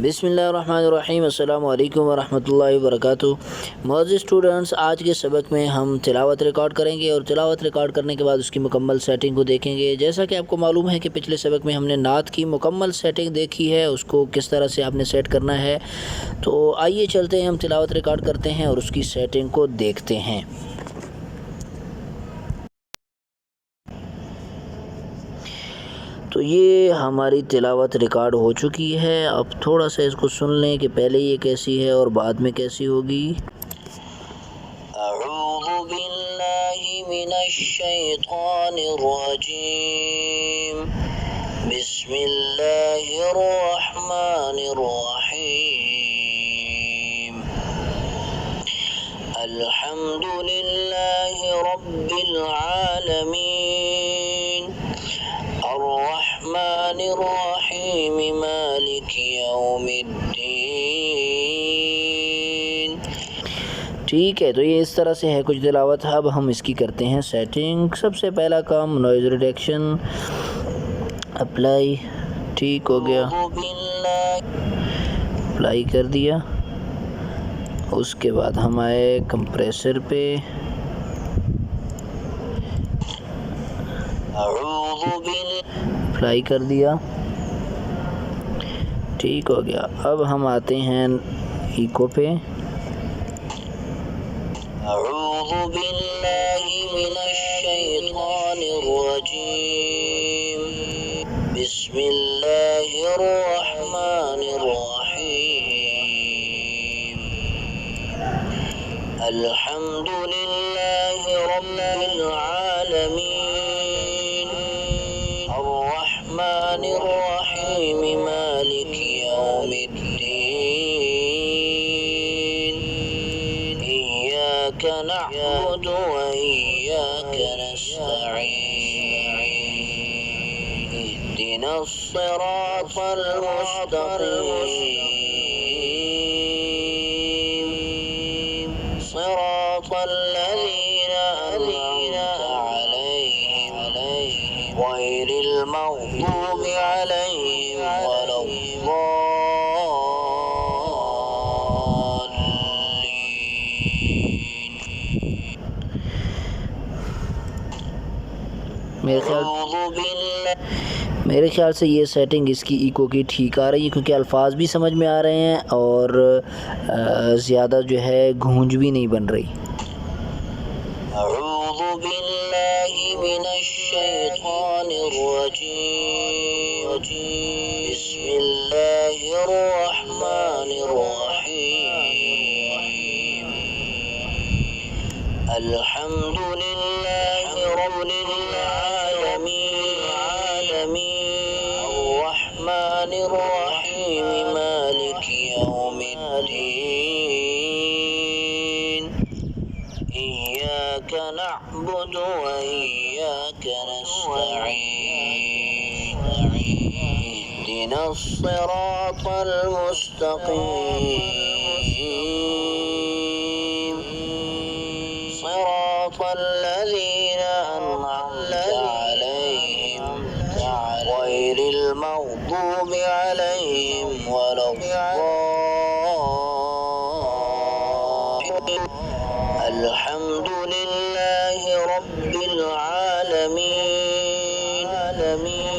بسم اللہ الرحمن الرحیم۔ السلام علیکم ورحمۃ اللہ وبرکاتہ۔ معزز اسٹوڈنٹس، آج کے سبق میں ہم تلاوت ریکارڈ کریں گے اور تلاوت ریکارڈ کرنے کے بعد اس کی مکمل سیٹنگ کو دیکھیں گے۔ جیسا کہ آپ کو معلوم ہے کہ پچھلے سبق میں ہم نے نعت کی مکمل سیٹنگ دیکھی ہے، اس کو کس طرح سے آپ نے سیٹ کرنا ہے۔ تو آئیے چلتے ہیں، ہم تلاوت ریکارڈ کرتے ہیں اور اس کی سیٹنگ کو دیکھتے ہیں۔ تو یہ ہماری تلاوت ریکارڈ ہو چکی ہے۔ اب تھوڑا سا اس کو سن لیں کہ پہلے یہ کیسی ہے اور بعد میں کیسی ہوگی۔ اعوذ باللہ من الشیطان الرجیم، بسم اللہ الرحمن الرحیم، الحمد للہ رب العالمین، الرحمن الرحیم، مالک یوم الدین۔ ٹھیک ہے، تو یہ اس طرح سے ہے کچھ تلاوت۔ اب ہم اس کی کرتے ہیں سیٹنگ۔ سب سے پہلا کام نوائز ریڈکشن اپلائی، ٹھیک ہو گیا، اپلائی کر دیا۔ اس کے بعد ہم آئے کمپریسر پہ، اپلائی کر دیا، ٹھیک ہو گیا۔ اب ہم آتے ہیں ایکو پہ، اعوذ باللہ من الشیطان الرجیم، بسم اللہ الرحمن الرحیم، الحمد للہ رب العالمین، الرحمن الرحیم، مالک یوم الدین، ایاک نعبد وإیاک نستعین، اهدنا الصراط المستقیم، صراط الذین أنعمت علیہم غیر المغضوب علیہم ولا الضالین۔ میرے خیال سے یہ سیٹنگ اس کی ایکو کی ٹھیک آ رہی ہے، کیونکہ الفاظ بھی سمجھ میں آ رہے ہیں اور زیادہ جو ہے گونج بھی نہیں بن رہی۔ اعوذ باللہ من الشیطان الرجیم، بسم اللہ الرحمن الرحیم، الحمد للہ رب العالمین، الرحمن الرحیم، مالک یوم الدین، ایاک نعبد وإیاک نستعین، اهدنا الصراط المستقیم، صراط الذین أنعمت علیہم غیر المغضوب علیہم ولا الضالین۔ الحمد للہ رب العالمین،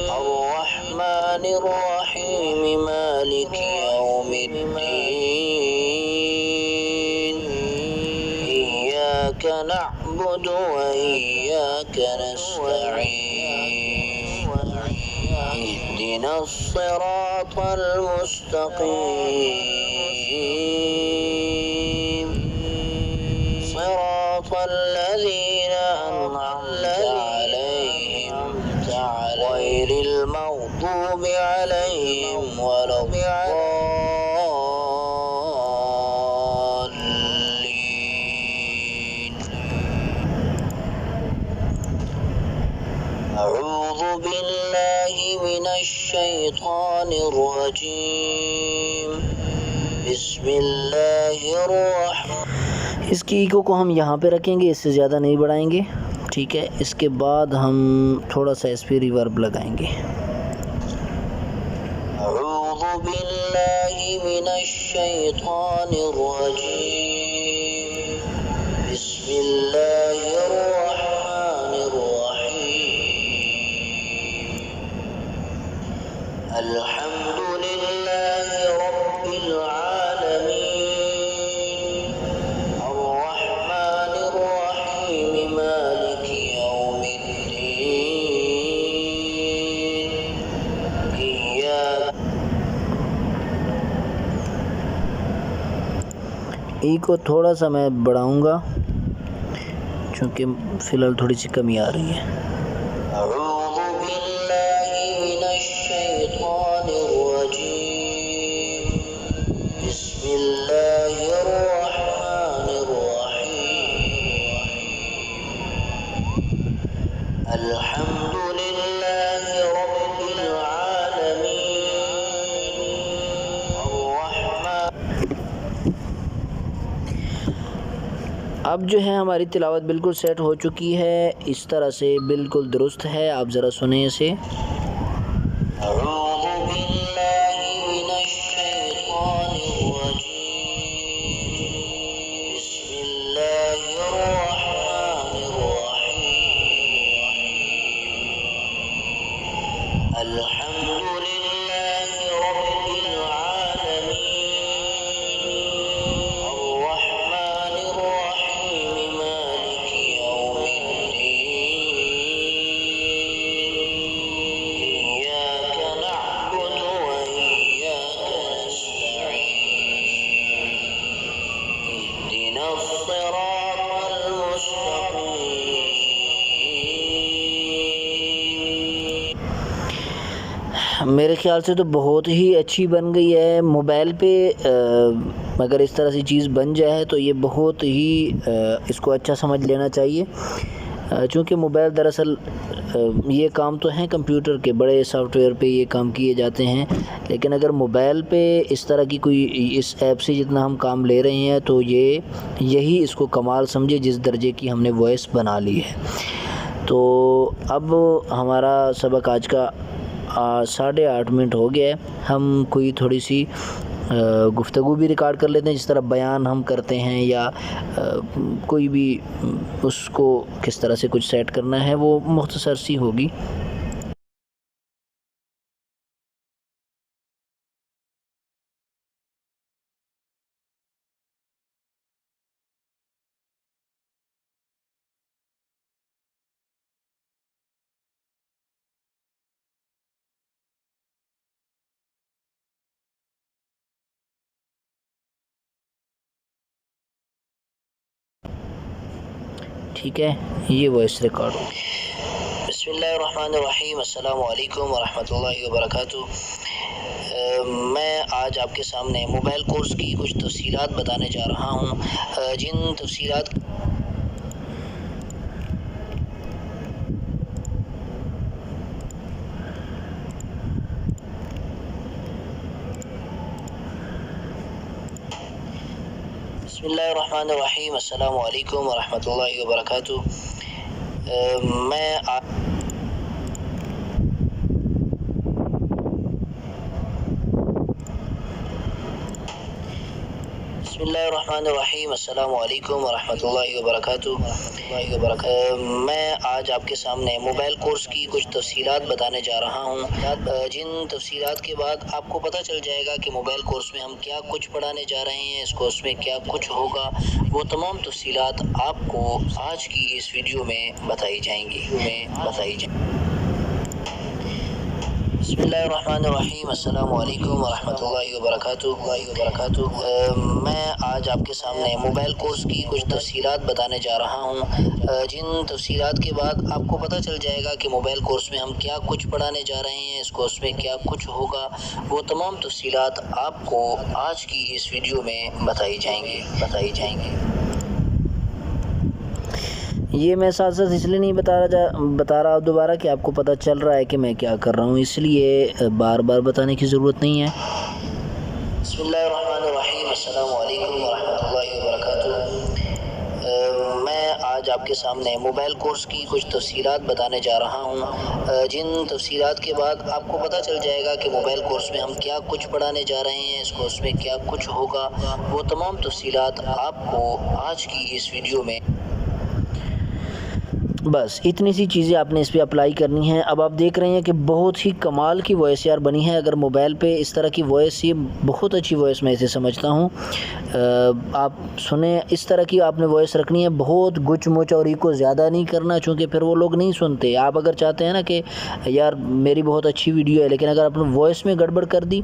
الرحمن الرحیم، مالک یوم الدین، ایاک نعبد وإیاک نستعین، اهدنا الصراط المستقیم، صراط الذین أنعمت علیہم غیر المغضوب علیہم ولا الضالین۔ اعوذ باللہ من الشیطان الرجیم، بسم اللہ الرحمن۔ اس کی ایکو کو ہم یہاں پہ رکھیں گے، اس سے زیادہ نہیں بڑھائیں گے، ٹھیک ہے۔ اس کے بعد ہم تھوڑا سا اس پہ ریورب لگائیں گے۔ اعوذ باللہ من الشيطان الرجيم بسم الله الرحمن الرحيم الحمد لله رب العالمين الرحمن الرحيم مالك يوم الدين إياك کو تھوڑا سا میں بڑھاؤں گا چونکہ فی الحال تھوڑی سی کمی آ رہی ہے. اعوذ باللہ من الشیطان الرجیم بسم اللہ الرحمن الرحیم الحمد للہ رب العالمین الرحمن. اب جو ہے ہماری تلاوت بالکل سیٹ ہو چکی ہے، اس طرح سے بالکل درست ہے. آپ ذرا سنیں اسے. اعوذ باللہ من الشیطان الرجیم بسم اللہ الرحمن الرحیم الحمد للہ رب العالمین الرحمن الرحیم مالک یوم الدین إياك نعبد وإياك نستعين اهدنا الصراط المستقيم. میرے خیال سے تو بہت ہی اچھی بن گئی ہے. موبائل پہ اگر اس طرح سی چیز بن جائے تو یہ بہت ہی اس کو اچھا سمجھ لینا چاہیے، چونکہ موبائل دراصل یہ کام تو ہیں کمپیوٹر کے بڑے سافٹ ویئر پہ یہ کام کیے جاتے ہیں، لیکن اگر موبائل پہ اس طرح کی کوئی اس ایپ سے جتنا ہم کام لے رہے ہیں تو یہی اس کو کمال سمجھے جس درجے کی ہم نے وائس بنا لی ہے. تو اب ہمارا سبق آج کا 8:30 منٹ ہو گیا ہے. ہم کوئی تھوڑی سی گفتگو بھی ریکارڈ کر لیتے ہیں، جس طرح بیان ہم کرتے ہیں یا کوئی بھی اس کو کس طرح سے کچھ سیٹ کرنا ہے، وہ مختصر سی ہوگی. ٹھیک ہے، یہ وائس ریکارڈ ہوگی. بسم اللہ الرحمن الرحیم. السلام علیکم ورحمۃ اللہ وبرکاتہ. میں آج آپ کے سامنے موبائل کورس کی کچھ تفصیلات بتانے جا رہا ہوں، جن تفصیلات بسم اللہ الرحمن الرحیم. السلام علیکم ورحمۃ اللہ وبرکاتہ. بسم اللہ الرحمن الرحیم. السلام علیکم ورحمۃ اللہ وبرکاتہ. میں آج آپ کے سامنے موبائل کورس کی کچھ تفصیلات بتانے جا رہا ہوں، جن تفصیلات کے بعد آپ کو پتہ چل جائے گا کہ موبائل کورس میں ہم کیا کچھ پڑھانے جا رہے ہیں، اس کورس میں کیا کچھ ہوگا. وہ تمام تفصیلات آپ کو آج کی اس ویڈیو میں بتائی جائیں گی. بسم اللہ الرحمن الرحیم. السلام علیکم ورحمۃ اللہ وبرکاتہ. میں آج آپ کے سامنے موبائل کورس کی کچھ تفصیلات بتانے جا رہا ہوں، جن تفصیلات کے بعد آپ کو پتہ چل جائے گا کہ موبائل کورس میں ہم کیا کچھ پڑھانے جا رہے ہیں، اس کورس میں کیا کچھ ہوگا. وہ تمام تفصیلات آپ کو آج کی اس ویڈیو میں بتائی جائیں گی. یہ میں ساتھ ساتھ اس لیے نہیں بتا رہا دوبارہ کہ آپ کو پتہ چل رہا ہے کہ میں کیا کر رہا ہوں، اس لیے بار بار بتانے کی ضرورت نہیں ہے. بسم اللہ الرحمن الرحیم. السلام علیکم ورحمۃ اللہ وبرکاتہ. میں آج آپ کے سامنے موبائل کورس کی کچھ تفصیلات بتانے جا رہا ہوں، جن تفصیلات کے بعد آپ کو پتہ چل جائے گا کہ موبائل کورس میں ہم کیا کچھ پڑھانے جا رہے ہیں، اس کورس میں کیا کچھ ہوگا۔ وہ تمام تفصیلات آپ کو آج کی اس ویڈیو میں بس اتنی سی چیزیں آپ نے اس پہ اپلائی کرنی ہیں۔ اب آپ دیکھ رہے ہیں کہ بہت ہی کمال کی وائس یار بنی ہے۔ اگر موبائل پہ اس طرح کی وائس، یہ بہت اچھی وائس میں اسے سمجھتا ہوں، آپ سنیں اس طرح کی آپ نے وائس رکھنی ہے، بہت گچ مچ اور ایکو زیادہ نہیں کرنا، چونکہ پھر وہ لوگ نہیں سنتے۔ آپ اگر چاہتے ہیں نا کہ یار میری بہت اچھی ویڈیو ہے، لیکن اگر آپ نے وائس میں گڑبڑ کر دی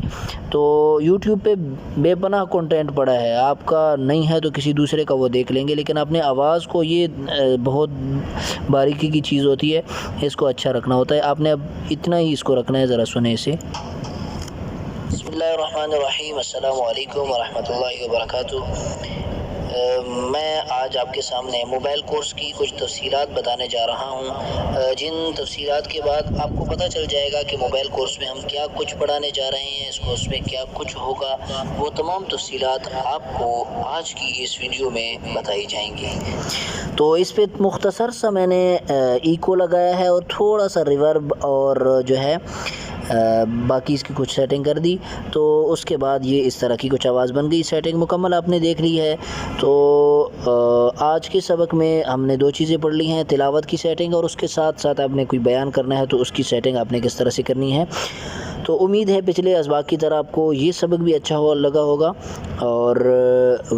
تو یوٹیوب پہ بے پناہ کنٹینٹ پڑا ہے، آپ کا نہیں ہے تو کسی دوسرے کا وہ دیکھ لیں گے، لیکن اپنے آواز کو، یہ بہت باریکی کی چیز ہوتی ہے، اس کو اچھا رکھنا ہوتا ہے۔ آپ نے اب اتنا ہی اس کو رکھنا ہے، ذرا سنیں اسے۔ بسم اللہ الرحمن الرحیم، السلام علیکم ورحمۃ اللہ وبرکاتہ۔ میں آج آپ کے سامنے موبائل کورس کی کچھ تفصیلات بتانے جا رہا ہوں، جن تفصیلات کے بعد آپ کو پتہ چل جائے گا کہ موبائل کورس میں ہم کیا کچھ پڑھانے جا رہے ہیں، اس کورس میں کیا کچھ ہوگا۔ وہ تمام تفصیلات آپ کو آج کی اس ویڈیو میں بتائی جائیں گی۔ تو اس پہ مختصر سا میں نے ایکو لگایا ہے اور تھوڑا سا ریورب اور جو ہے باقی اس کی کچھ سیٹنگ کر دی، تو اس کے بعد یہ اس طرح کی کچھ آواز بن گئی۔ سیٹنگ مکمل آپ نے دیکھ لی ہے۔ تو آج کے سبق میں ہم نے 2 چیزیں پڑھ لی ہیں، تلاوت کی سیٹنگ اور اس کے ساتھ ساتھ آپ نے کوئی بیان کرنا ہے تو اس کی سیٹنگ آپ نے کس طرح سے کرنی ہے۔ تو امید ہے پچھلے اسباق کی طرح آپ کو یہ سبق بھی اچھا لگا ہوگا اور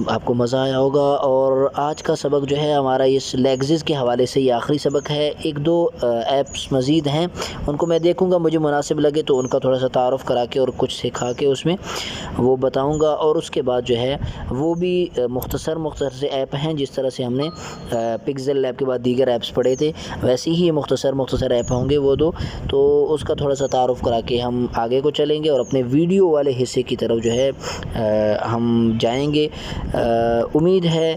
آپ کو مزہ آیا ہوگا۔ اور آج کا سبق جو ہے ہمارا اس لیگزز کے حوالے سے یہ آخری سبق ہے۔ 1-2 ایپس مزید ہیں، ان کو میں دیکھوں گا، مجھے مناسب لگے تو ان کا تھوڑا سا تعارف کرا کے اور کچھ سکھا کے اس میں وہ بتاؤں گا، اور اس کے بعد جو ہے وہ بھی مختصر سے ایپ ہیں، جس طرح سے ہم نے پکسل لیب کے بعد دیگر ایپس پڑھے تھے، ویسے ہی یہ مختصر ایپ ہوں گے وہ 2، تو اس کا تھوڑا سا تعارف کرا کے ہم آگے کو چلیں گے اور اپنے ویڈیو والے حصے کی طرف جو ہے ہم جائیں گے۔ امید ہے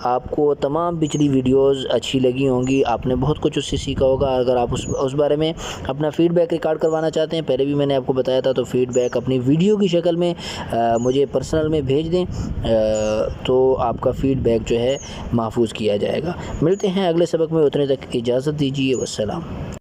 آپ کو تمام پچھلی ویڈیوز اچھی لگی ہوں گی، آپ نے بہت کچھ اس سے سیکھا ہوگا۔ اگر آپ اس بارے میں اپنا فیڈ بیک ریکارڈ کروانا چاہتے ہیں، پہلے بھی میں نے آپ کو بتایا تھا، تو فیڈ بیک اپنی ویڈیو کی شکل میں مجھے پرسنل میں بھیج دیں، تو آپ کا فیڈ بیک جو ہے محفوظ کیا جائے گا۔ ملتے ہیں اگلے سبق میں، اتنے تک اجازت دیجیے، والسلام۔